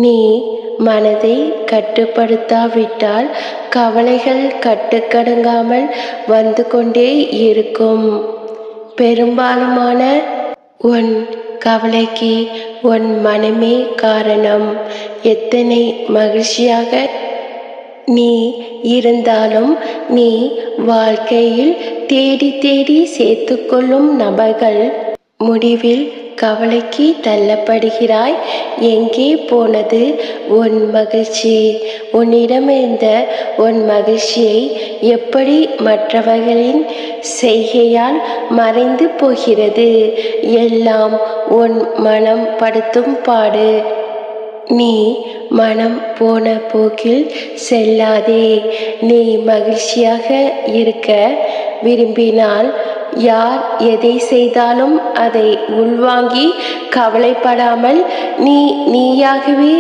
நீ மனதை கட்டுப்படுத்தாவிட்டால் கவலைகள் கட்டுக்கடங்காமல் வந்து கொண்டே இருக்கும். பெரும்பாலுமான உன் கவலைக்கு உன் மனமே காரணம். எத்தனை மகிழ்ச்சியாக நீ இருந்தாலும் நீ வாழ்க்கையில் தேடி தேடி சேர்த்துக்கொள்ளும் நபர்கள் முடிவில் கவலைக்கு தள்ளப்படுகிறாய். எங்கே போனது உன் மகிழ்ச்சி? உன்னிடமிருந்த உன் மகிழ்ச்சியை எப்படி மற்றவர்களின் செய்கையால் மறைந்து போகிறது? எல்லாம் உன் மனம் படுத்தும் பாடு. நீ மனம் போன போக்கில் செல்லாதே. நீ மகிழ்ச்சியாக இருக்க விரும்பினால் யார் எதை செய்தாலும் அதை உள்வாங்கி கவலைப்படாமல் நீயாகவே